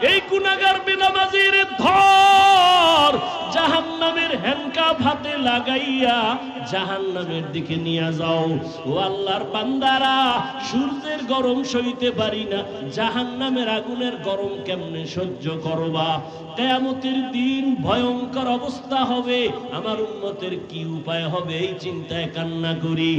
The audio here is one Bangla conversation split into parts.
এই গুনাহগার বেনামাজির ধর, জাহান্নামের হ্যান্ডকাফ হাতে লাগাইয়া জাহান্নামের দিকে নিয়ে যাও। ও আল্লাহর বান্দারা, সূর্যের গরম সইতে পারি না, জাহান্নামের আগুনের গরম কেমনে সহ্য করবা? কিয়ামতের দিন ভয়ঙ্কর অবস্থা হবে, আমার উম্মতের কি উপায় হবে এই চিন্তায় কান্না করি।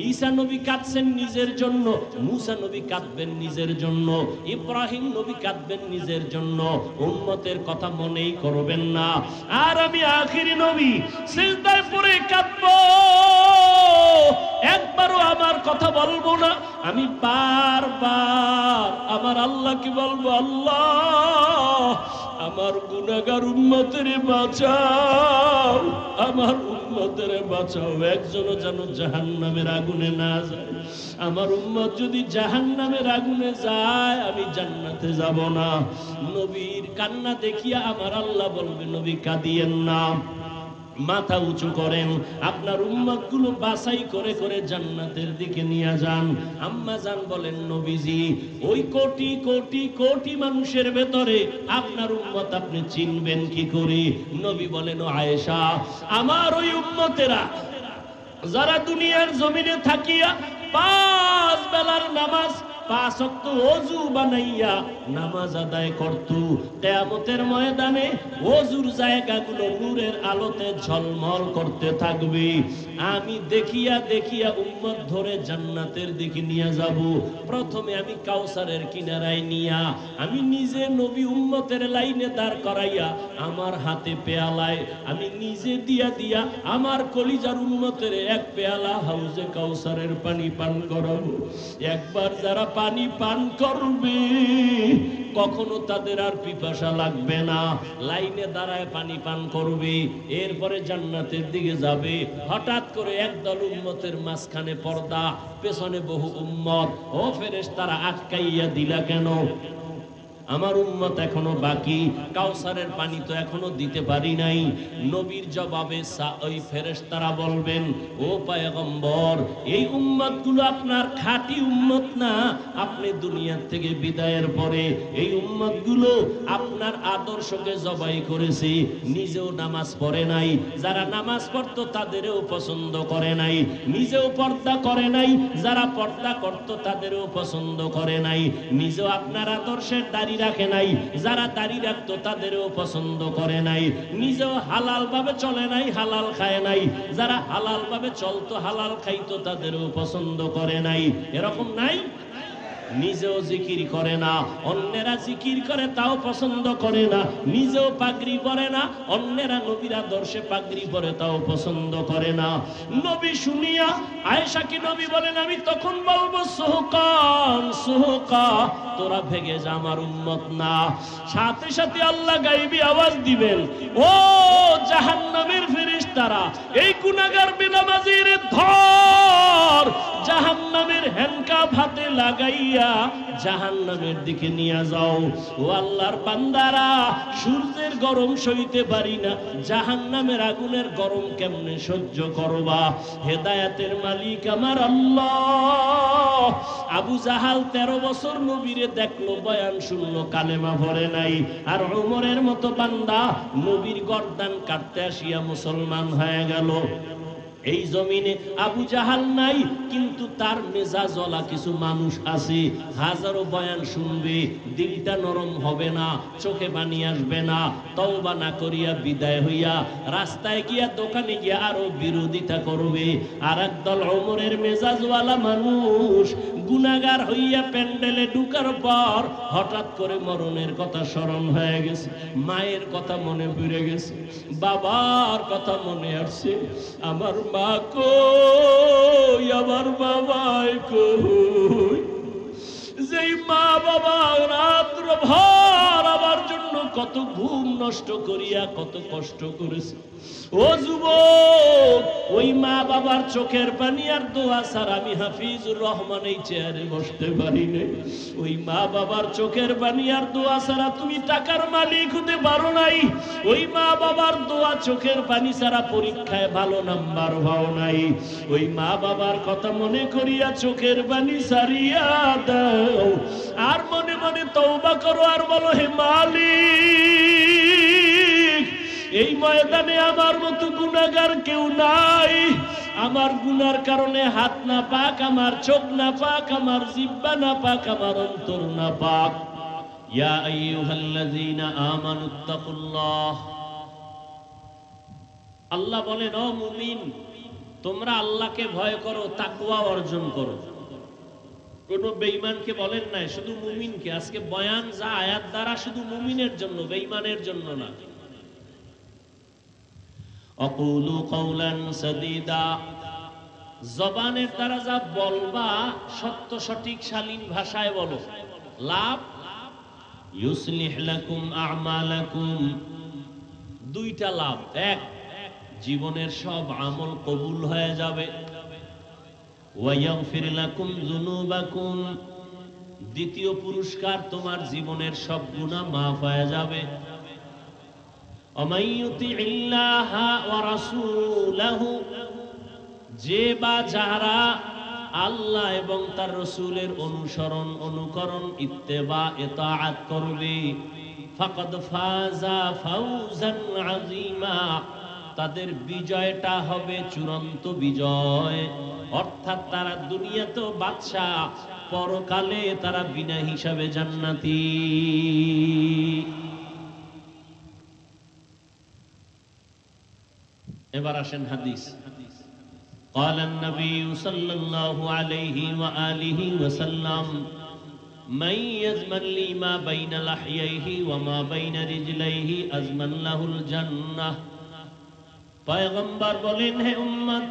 ঈসা নবী কাঁদছেন নিজের জন্য, মুসা নবী কাঁদবেন নিজের জন্য, ইব্রাহিম নবী কাঁদবেন নিজের জন্য, উম্মতের কথা মনেই করবেন না। আর আমি আখিরি নবী সিজদায় পড়ে কাঁদবো, একবারও আমার কথা বলবো না। আমি বারবার আমার আল্লাহকে বলবো, আল্লাহ আমার গুনাহগার উম্মতের বাঁচাও, আমার উম্মতের বাঁচাও, একজনও যেন জাহান্নামের আগুনে না যায়। আমার উম্মত যদি জাহান্নামের আগুনে যায়, আমি জান্নাতে যাব না। নবীর কান্না দেখিয়া আমার আল্লাহ বলবে, নবী কাঁদিয়েন না, মাথা উঁচু করেন, আপনার উম্মতগুলো বাছাই করে করে জান্নাতের দিকে নিয়ে যান। আম্মা জান বলেন, নবীজি ওই কোটি কোটি কোটি মানুষের ভেতরে আপনার উম্মত আপনি চিনবেন কি করে? নবী বলেন, ও আয়েশা, আমার ওই উম্মতেরা যারা দুনিয়ার জমিনে থাকিয়া 5 বেলার নামাজ 5 ওয়াক্ত ওযু বানাইয়া নামাজ আদায় করত, কিয়ামতের ময়দানে ওযুর জায়গাগুলো নূরের আলোতে ঝলমল করতে থাকবে। আমি দেখিয়া দেখিয়া উম্মত ধরে জান্নাতের দিকে নিয়ে যাব। প্রথমে আমি কাউসারের কিনারায় নিয়া আমি নিজে নবী উম্মতের লাইনে দাঁড় করাইয়া আমার হাতে পেয়ালায় আমি নিজে দিয়া দিয়া আমার কলিজার উম্মতের এক পেয়ালা হাউজে কাউসারের পানি পান করাবো। একবার যারা পানি পান করবে কখনো তাদের আর পিপাসা লাগবে না, লাইনে দাঁড়ায় পানি পান করবে, এরপরে জান্নাতের দিকে যাবে। হঠাৎ করে একদল উম্মতের মাঝখানে পর্দা, পেছনে বহু উম্মত। ও ফেরেশতারা আটকাইয়া দিলা কেন? আমার উম্মত এখনো বাকি, কাউসারের পানি তো এখনো দিতে পারি নাই। নবীর জবাবে ওই ফেরেশতারা বলবেন, ও পয়গম্বর, এই উম্মতগুলো আপনার খাঁটি উম্মত না। আপনি দুনিয়া থেকে বিদায়ের পরে এই উম্মতগুলো আপনার আদর্শকে জবাই করেছে, নিজেও নামাজ পড়ে নাই, যারা নামাজ পড়তো তাদেরও পছন্দ করে নাই, নিজেও পর্দা করে নাই, যারা পর্দা করতো তাদেরও পছন্দ করে নাই, নিজেও আপনার আদর্শের দাঁড়িয়ে রাখে নাই, যারা দাড়ি রাখতো তাদেরও পছন্দ করে নাই, নিজেও হালাল ভাবে চলে নাই, হালাল খায় নাই, যারা হালাল ভাবে চলতো হালাল খাইতো তাদেরও পছন্দ করে নাই। এরকম নাই? নিজেও জিকির করে না, অন্যেরা জিকির করে তাও পছন্দ করে না, নিজেও পাগড়ি পরে না, অন্যেরা নবীর আদর্শে পাগড়ি পরে তাও পছন্দ করে না। নবী শুনিয়া আয়েশাকে নবী বলেন, আমি তখন বলবো, সুহকান সুহকা, তোরা ভেগে যা, আমার উম্মত না। সাথে সাথে আল্লাহ গায়বী আওয়াজ দিবেন, ও জাহান্নামের ফেরেশতারা, এই গুনাহগার বেনামাজির ধর, জাহান্নামের হ্যান্ডকাফ হাতে লাগাইয়া জাহান্নামের দিকে নিয়ে যাও। ও আল্লাহর বান্দারা, সূর্যের গরম সইতে পারি না, জাহান্নামের আগুনের গরম কেমনে সহ্য করবা? হেদায়েতের মালিক আমার আল্লাহ। আবু জাহাল 13 বছর নবীরে দেখলো, বয়ান শুনলো, কালেমা পড়ে নাই। আর ওমরের মতো বান্দা নবীর গর্দান কাটতে আসিয়া মুসলমান হয়ে গেল। এই জমিনে আবু জাহাল নাই, কিন্তু তার মেজাজওয়ালা কিছু মানুষ আছে, হাজারো বয়ান শুনবে, দিলটা নরম হবে না, চোখে পানি আসবে না, তওবা না করিয়া বিদায় হইয়া রাস্তায় গিয়া দোকানে গিয়া আরো বিরোধিতা করবে। আর একদল ওমরের মেজাজওয়ালা মানুষ গুনাহগার হইয়া প্যান্ডেলে ঢুকার পর হঠাৎ করে মরণের কথা স্মরণ হয়ে গেছে, মায়ের কথা মনে পড়ে গেছে, বাবার কথা মনে আসছে, আমার মা কই, আমার বাবাই কই। যেই মা বাবা রাত্র ভর আমার জন্য কত ঘুম নষ্ট করিয়া কত কষ্ট করেছে। ও যুবক, ওই মা বাবার চোখের পানি আর দোয়া ছাড়া আমি হাফিজুর রহমান এই চেয়ারে বসতে পারি না। ওই মা বাবার চোখের পানি আর দোয়া ছাড়া তুমি টাকার মালিক হতে পারো নাই। ওই মা বাবার দোয়া চোখের পানি ছাড়া পরীক্ষায় ভালো নাম্বার পাও নাই। ওই মা বাবার কথা মনে করিয়া চোখের পানি ছাড়িয়া দাও। আর মনে মনে তওবা করো আর বলো, হে মালিক, এই ময়দানে আমার মতো গুনাহগার কেউ নাই। আমার গুনার কারণে হাত না পাক, আমার চোখ না পাক, আমার জিহ্বা না পাক, আমার অন্তর না পাক। ইয়া আইয়ুহাল্লাযীনা আমানুত্তাকুল্লাহ, আল্লাহ বলেন, ও মুমিন, তোমরা আল্লাহকে ভয় করো, তাকওয়া অর্জন করো। কোন বেঈমানকে বলেন নাই, শুধু মুমিনকে। আজকে বয়ান যা আয়াত দ্বারা শুধু মুমিনের জন্য, বেঈমানের জন্য না। আকুলু কাওলান সাদীদা, জবানের দ্বারা যা বলবা সত্য সঠিক শালীন ভাষায় বলো। লাভ, ইউসলিহ লাকুম আমালাকুম, দুইটা লাভ। এক, জীবনের সব আমল কবুল হয়ে যাবে। ওয়া ইয়াগফির লাকুম যুনুবাকুম, দ্বিতীয় পুরস্কার, তোমার জীবনের সব গুনাহ মাফ হয়ে যাবে। অমাইয়ুতিল্লাহা ওয়া রাসূলাহু, যে বা যারা আল্লাহ এবং তার রাসূলের অনুসরণ, অনুকরণ, ইত্তেবা, ইতাআত করবে, ফাকাদ ফাযা ফাওজান আযীমা, তাদের বিজয়টা হবে চূড়ান্ত বিজয়। অর্থাৎ তারা দুনিয়াতেও বাদশা, পরকালে তারা বিনা হিসাবে জান্নাতি। এবার আসেন হাদিস। قال النبي صلى الله عليه وآله وسلم من يزمن لي ما بين لحييه وما بين رجليه أزمن له الجنة। পয়গম্বর বলেন, হে উম্মত,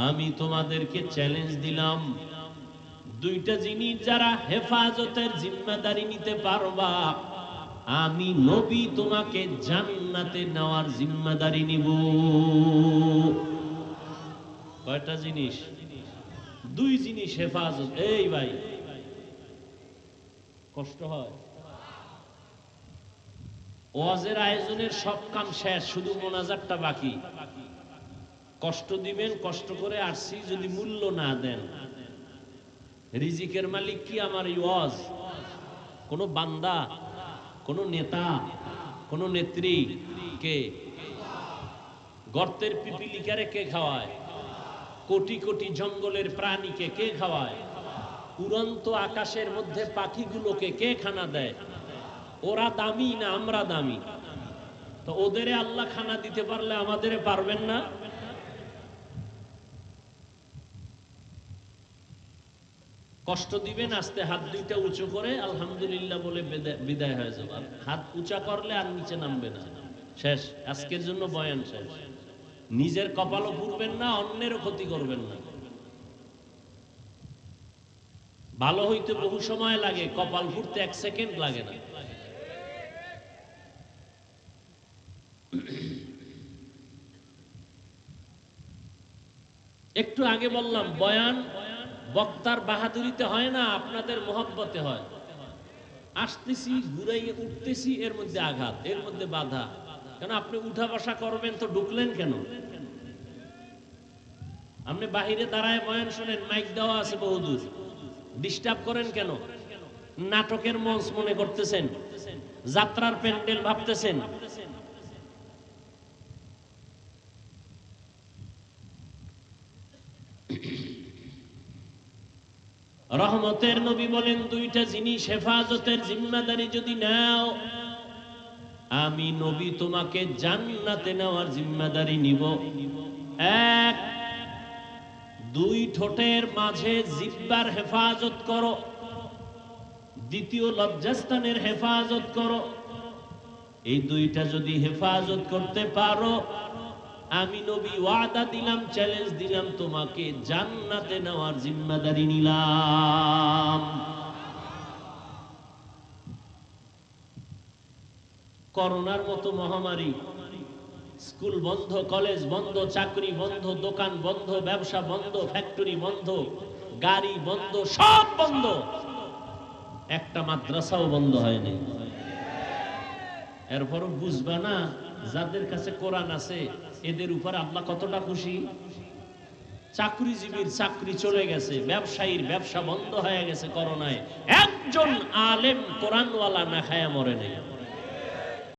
আমি তোমাদেরকে চ্যালেঞ্জ দিলাম, দুইটা জিনিস যারা হেফাজতের জিম্মাদারি নিতে পারবা, আমি নবী তোমাকে জান্নাতে নেওয়ার জিম্মাদারি নিব। কয়টা জিনিস? দুই জিনিস হেফাজত। এই ভাই, কষ্ট হয়। ওয়াজের আয়োজনের সব কাম শেষ, শুধু মোনাজাতটা বাকি। কষ্ট দিবেন, কষ্ট করে আসছি, যদি মূল্য না দেন, রিজিকের মালিক কি আমার এই ওয়াজ? কোন বান্দা, কোন নেতা, কোন নেত্রী? কে? গর্তের পিপিলিকারে কে খাওয়ায়? কোটি কোটি জঙ্গলের প্রাণীকে কে খাওয়ায়? উড়ন্ত আকাশের মধ্যে পাখিগুলোকে কে খানা দেয়? ওরা দামি না আমরা দামি? তো ওদেরে আল্লাহ খানা দিতে পারলে আমাদেরে পারবেন না? কষ্ট দিবেন, আস্তে হাত দুইটা উঁচু করে আলহামদুলিল্লাহ বলে বিদায় হয়ে যাবে। হাত উঁচা করলে আর নিচে নামবে না, শেষ। আজকের জন্য বয়ান শেষ। নিজের কপালও পুড়বেন না, অন্যেরও ক্ষতি করবেন না। ভালো হইতে বহু সময় লাগে, কপাল ফুটতে 1 সেকেন্ড লাগে না। একটু আগে বললাম, বয়ান বক্তার বাহাদুরিতে হয় না, আপনাদের মহব্বতে হয়। আসতেছি, ঘুরাইয়ে উঠতেছি, এর মধ্যে আঘাত, এর মধ্যে বাধা। কেন আপনি উঠা বসা করবেন তো ঢুকলেন কেন? আপনি বাহিরে দাঁড়ায় বয়ান শুনেন, মাইক দেওয়া আছে বহুদূর, ডিস্টার্ব করেন কেন? নাটকের মঞ্চ মনে করতেছেন, যাত্রার প্যান্ডেল ভাবতেছেন। রহমতের নবী বলেন, দুইটা জিনিস হেফাজতের জিম্মাদারি যদি নাও, আমি নবী তোমাকে জান্নাতে নেওয়ার জিম্মাদারি নিব। এক, দুই ঠোঁটের মাঝে জিহ্বার হেফাজত করো। দ্বিতীয়, লজ্জাস্থানের হেফাজত করো। এই দুইটা যদি হেফাজত করতে পারো, আমি নবী ওয়াদা দিলাম, চ্যালেঞ্জ দিলাম, তোমাকে জান্নাতে নেওয়ার জিম্মাদারি নিলাম। করোনার মতো মহামারী, স্কুল বন্ধ, কলেজ বন্ধ, চাকরি বন্ধ, দোকান বন্ধ, ব্যবসা বন্ধ, ফ্যাক্টরি বন্ধ, গাড়ি বন্ধ, সব বন্ধ, একটা মাদ্রাসাও বন্ধ হয়নি। এরপরও বুঝবা না, যাদের কাছে কোরআন আছে এদের উপর আল্লাহ কতটা খুশি। চাকরিজীবীর চাকরি চলে গেছে, ব্যবসায়ীর ব্যবসা বন্ধ হয়ে গেছে করোনায়, একজন আলেম কোরআনওয়ালা না খায়া মরে নেই।